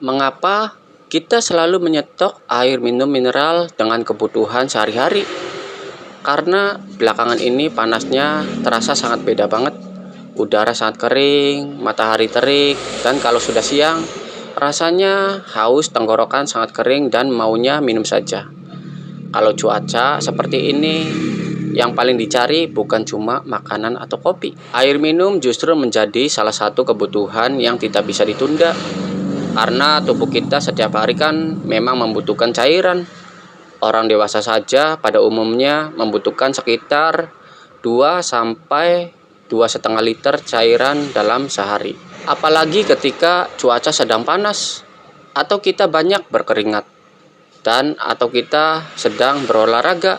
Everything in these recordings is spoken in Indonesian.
Mengapa kita selalu menyetok air minum mineral dengan kebutuhan sehari-hari? Karena belakangan ini panasnya terasa sangat beda banget. Udara sangat kering, matahari terik, dan kalau sudah siang, rasanya haus, tenggorokan sangat kering dan maunya minum saja. Kalau cuaca seperti ini, yang paling dicari bukan cuma makanan atau kopi. Air minum justru menjadi salah satu kebutuhan yang tidak bisa ditunda. Karena tubuh kita setiap hari kan memang membutuhkan cairan. Orang dewasa saja pada umumnya membutuhkan sekitar 2 sampai 2,5 liter cairan dalam sehari. Apalagi ketika cuaca sedang panas atau kita banyak berkeringat dan atau kita sedang berolahraga,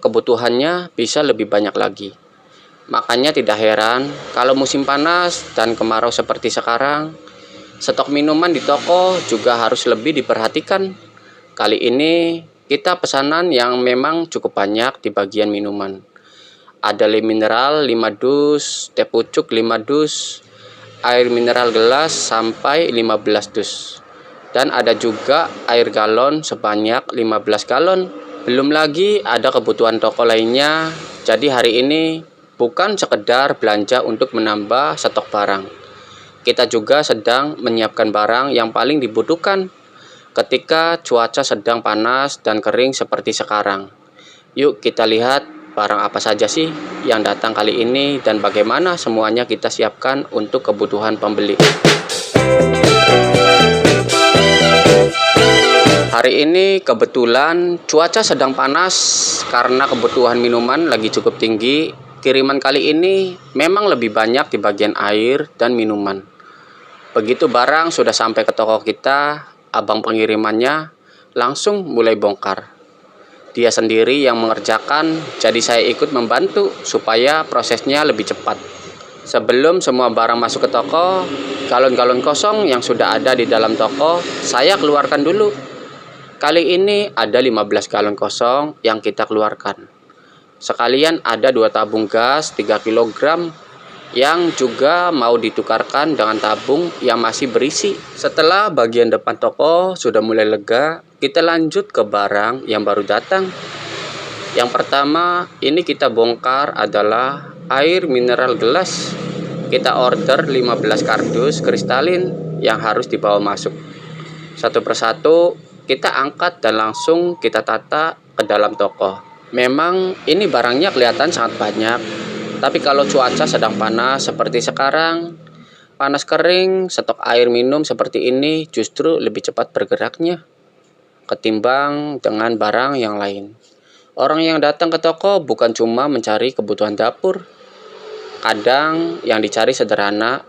kebutuhannya bisa lebih banyak lagi. Makanya tidak heran kalau musim panas dan kemarau seperti sekarang, stok minuman di toko juga harus lebih diperhatikan. Kali ini kita pesanan yang memang cukup banyak di bagian minuman. Ada air mineral 5 dus, teh pucuk 5 dus, air mineral gelas sampai 15 dus. Dan ada juga air galon sebanyak 15 galon. Belum lagi ada kebutuhan toko lainnya. Jadi hari ini bukan sekedar belanja untuk menambah stok barang. Kita juga sedang menyiapkan barang yang paling dibutuhkan ketika cuaca sedang panas dan kering seperti sekarang. Yuk kita lihat barang apa saja sih yang datang kali ini dan bagaimana semuanya kita siapkan untuk kebutuhan pembeli. Hari ini kebetulan cuaca sedang panas karena kebutuhan minuman lagi cukup tinggi. Kiriman kali ini memang lebih banyak di bagian air dan minuman. Begitu barang sudah sampai ke toko kita, abang pengirimannya langsung mulai bongkar. Dia sendiri yang mengerjakan, jadi saya ikut membantu supaya prosesnya lebih cepat. Sebelum semua barang masuk ke toko, galon-galon kosong yang sudah ada di dalam toko, saya keluarkan dulu. Kali ini ada 15 galon kosong yang kita keluarkan. Sekalian ada 2 tabung gas 3 kg yang juga mau ditukarkan dengan tabung yang masih berisi. Setelah bagian depan toko sudah mulai lega, kita lanjut ke barang yang baru datang. Yang pertama ini kita bongkar adalah air mineral gelas. Kita order 15 kardus kristalin yang harus dibawa masuk. Satu persatu kita angkat dan langsung kita tata ke dalam toko. Memang ini barangnya kelihatan sangat banyak. Tapi kalau cuaca sedang panas seperti sekarang, panas kering, stok air minum seperti ini justru lebih cepat bergeraknya ketimbang dengan barang yang lain. Orang yang datang ke toko bukan cuma mencari kebutuhan dapur. Kadang yang dicari sederhana,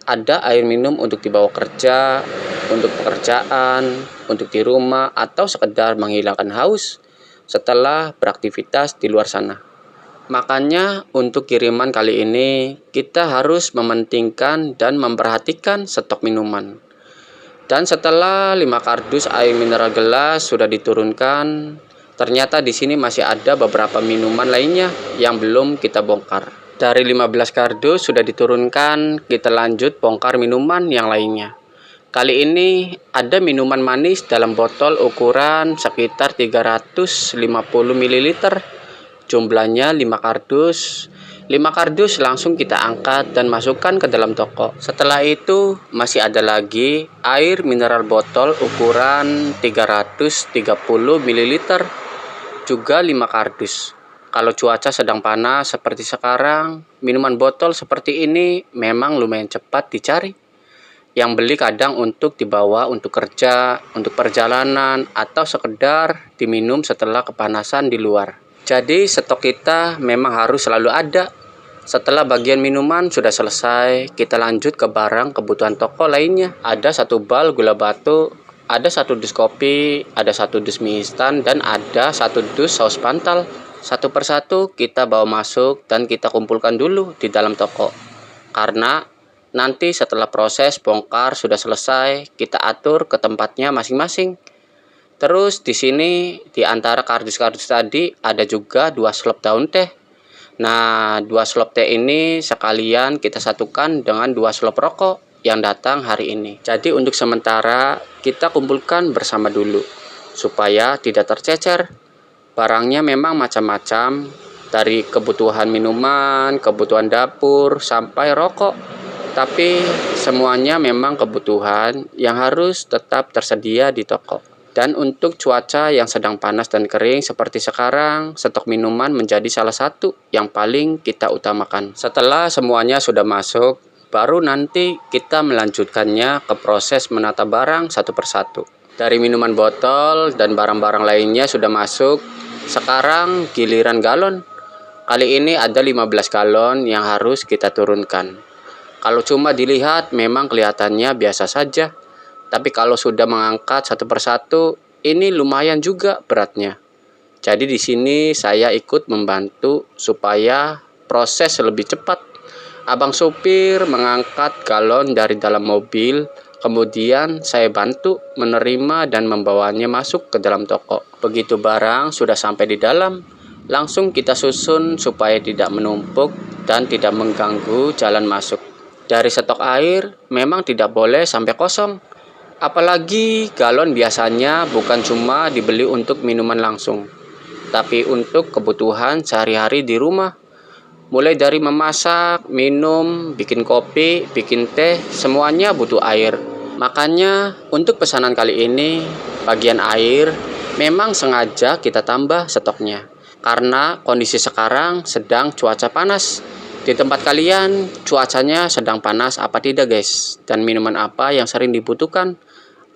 ada air minum untuk dibawa kerja, untuk pekerjaan, untuk di rumah, atau sekedar menghilangkan haus setelah beraktivitas di luar sana. Makanya untuk kiriman kali ini kita harus mementingkan dan memperhatikan stok minuman. Dan setelah 5 kardus air mineral gelas sudah diturunkan, ternyata di sini masih ada beberapa minuman lainnya yang belum kita bongkar. Dari 15 kardus sudah diturunkan, kita lanjut bongkar minuman yang lainnya. Kali ini ada minuman manis dalam botol ukuran sekitar 350 ml. Jumlahnya 5 kardus. 5 kardus langsung kita angkat dan masukkan ke dalam toko. Setelah itu masih ada lagi air mineral botol ukuran 330 ml. Juga 5 kardus. Kalau cuaca sedang panas seperti sekarang, minuman botol seperti ini memang lumayan cepat dicari. Yang beli kadang untuk dibawa untuk kerja, untuk perjalanan, atau sekedar diminum setelah kepanasan di luar. Jadi stok kita memang harus selalu ada. Setelah bagian minuman sudah selesai, kita lanjut ke barang kebutuhan toko lainnya. Ada 1 bal gula batu, ada 1 dus kopi, ada 1 dus mie instan, dan ada 1 dus saus pantal. Satu persatu kita bawa masuk dan kita kumpulkan dulu di dalam toko. Karena nanti setelah proses bongkar sudah selesai, kita atur ke tempatnya masing-masing. Terus di sini di antara kardus-kardus tadi ada juga 2 slop daun teh. Nah, 2 slop teh ini sekalian kita satukan dengan 2 slop rokok. yang datang hari ini. Jadi untuk sementara kita kumpulkan bersama dulu supaya tidak tercecer. Barangnya memang macam-macam, dari kebutuhan minuman, kebutuhan dapur, sampai rokok. Tapi semuanya memang kebutuhan yang harus tetap tersedia di toko. Dan untuk cuaca yang sedang panas dan kering seperti sekarang, stok minuman menjadi salah satu yang paling kita utamakan. Setelah semuanya sudah masuk, baru nanti kita melanjutkannya ke proses menata barang satu persatu. Dari minuman botol dan barang-barang lainnya sudah masuk. Sekarang giliran galon. Kali ini ada 15 galon yang harus kita turunkan. Kalau cuma dilihat memang kelihatannya biasa saja. Tapi kalau sudah mengangkat satu persatu, ini lumayan juga beratnya. Jadi di sini saya ikut membantu supaya proses lebih cepat. Abang supir mengangkat galon dari dalam mobil, kemudian saya bantu menerima dan membawanya masuk ke dalam toko. Begitu barang sudah sampai di dalam, langsung kita susun supaya tidak menumpuk dan tidak mengganggu jalan masuk. Dari stok air memang tidak boleh sampai kosong. Apalagi galon biasanya bukan cuma dibeli untuk minuman langsung, tapi untuk kebutuhan sehari-hari di rumah. Mulai dari memasak, minum, bikin kopi, bikin teh, semuanya butuh air. Makanya untuk pesanan kali ini, bagian air memang sengaja kita tambah stoknya. Karena kondisi sekarang sedang cuaca panas. Di tempat kalian cuacanya sedang panas apa tidak guys? Dan minuman apa yang sering dibutuhkan?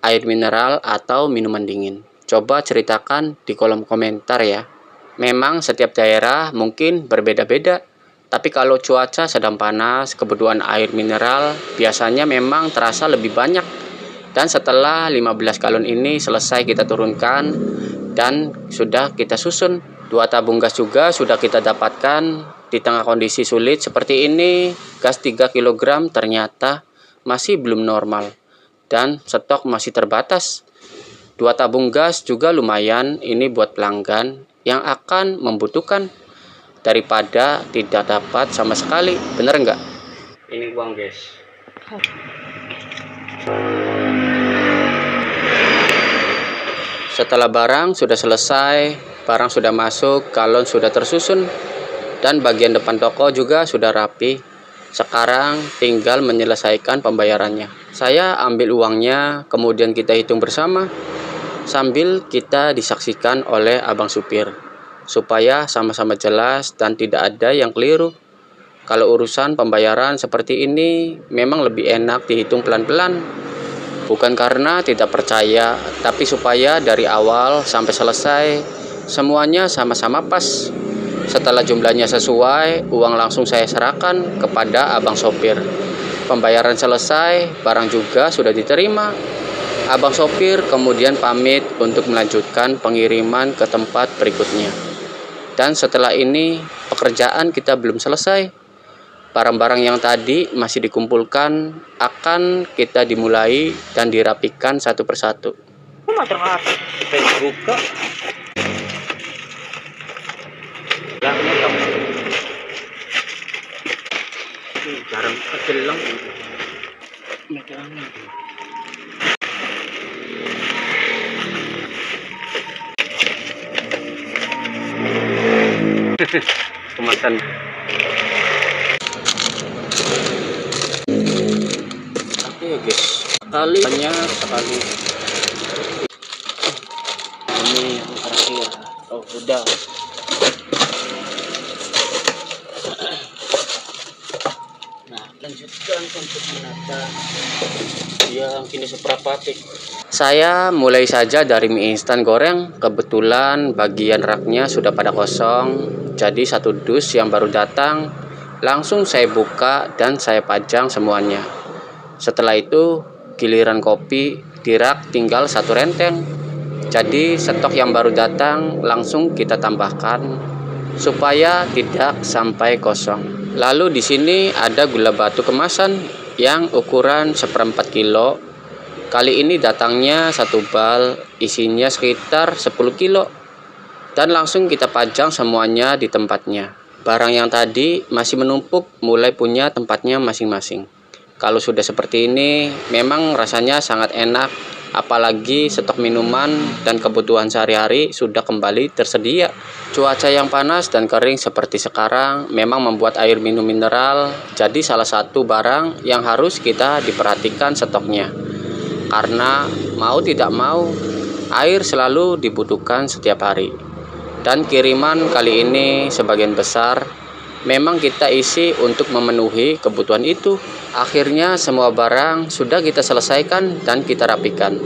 Air mineral atau minuman dingin? Coba ceritakan di kolom komentar ya. Memang setiap daerah mungkin berbeda-beda. Tapi kalau cuaca sedang panas, kebutuhan air mineral biasanya memang terasa lebih banyak. Dan setelah 15 galon ini selesai kita turunkan dan sudah kita susun. 2 tabung gas juga sudah kita dapatkan. Di tengah kondisi sulit seperti ini, gas 3 kg ternyata masih belum normal. Dan stok masih terbatas. 2 tabung gas juga lumayan ini buat pelanggan yang akan membutuhkan. Daripada tidak dapat sama sekali, bener nggak? Ini uang guys. Setelah barang sudah selesai, barang sudah masuk, galon sudah tersusun, dan bagian depan toko juga sudah rapi. Sekarang tinggal menyelesaikan pembayarannya. Saya ambil uangnya, kemudian kita hitung bersama, sambil kita disaksikan oleh abang supir. Supaya sama-sama jelas dan tidak ada yang keliru. Kalau urusan pembayaran seperti ini memang lebih enak dihitung pelan-pelan. Bukan karena tidak percaya, tapi supaya dari awal sampai selesai semuanya sama-sama pas. Setelah jumlahnya sesuai, uang langsung saya serahkan kepada abang sopir. Pembayaran selesai, barang juga sudah diterima. Abang sopir kemudian pamit untuk melanjutkan pengiriman ke tempat berikutnya. Dan setelah ini pekerjaan kita belum selesai. Barang-barang yang tadi masih dikumpulkan akan kita dimulai dan dirapikan satu persatu. Buka. Jarang kecil lang. Kemasan. Oke guys, sekali banyak sekali. Ini yang terakhir. Oh udah. Nah lanjutkan untuk menata yang kini seperempat. Saya mulai saja dari mie instan goreng. Kebetulan bagian raknya sudah pada kosong. Jadi satu dus yang baru datang langsung saya buka dan saya pajang semuanya. Setelah itu giliran kopi di rak tinggal satu renteng. Jadi stok yang baru datang langsung kita tambahkan supaya tidak sampai kosong. Lalu di sini ada gula batu kemasan yang ukuran 1/4 kilo. Kali ini datangnya 1 bal, isinya sekitar 10 kilo. Dan langsung kita pajang semuanya di tempatnya. Barang yang tadi masih menumpuk mulai punya tempatnya masing-masing. Kalau sudah seperti ini, memang rasanya sangat enak, apalagi stok minuman dan kebutuhan sehari-hari sudah kembali tersedia. Cuaca yang panas dan kering seperti sekarang memang membuat air minum mineral jadi salah satu barang yang harus kita diperhatikan stoknya. Karena mau tidak mau, air selalu dibutuhkan setiap hari. Dan kiriman kali ini sebagian besar memang kita isi untuk memenuhi kebutuhan itu. Akhirnya semua barang sudah kita selesaikan dan kita rapikan.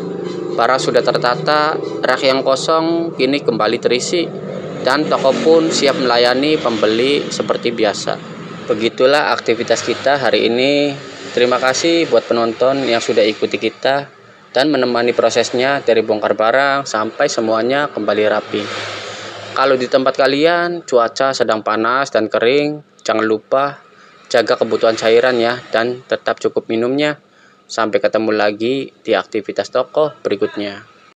Barang sudah tertata, rak yang kosong kini kembali terisi, dan toko pun siap melayani pembeli seperti biasa. Begitulah aktivitas kita hari ini. Terima kasih buat penonton yang sudah ikuti kita dan menemani prosesnya dari bongkar barang sampai semuanya kembali rapi. Kalau di tempat kalian cuaca sedang panas dan kering, jangan lupa jaga kebutuhan cairan ya, dan tetap cukup minumnya. Sampai ketemu lagi di aktivitas toko berikutnya.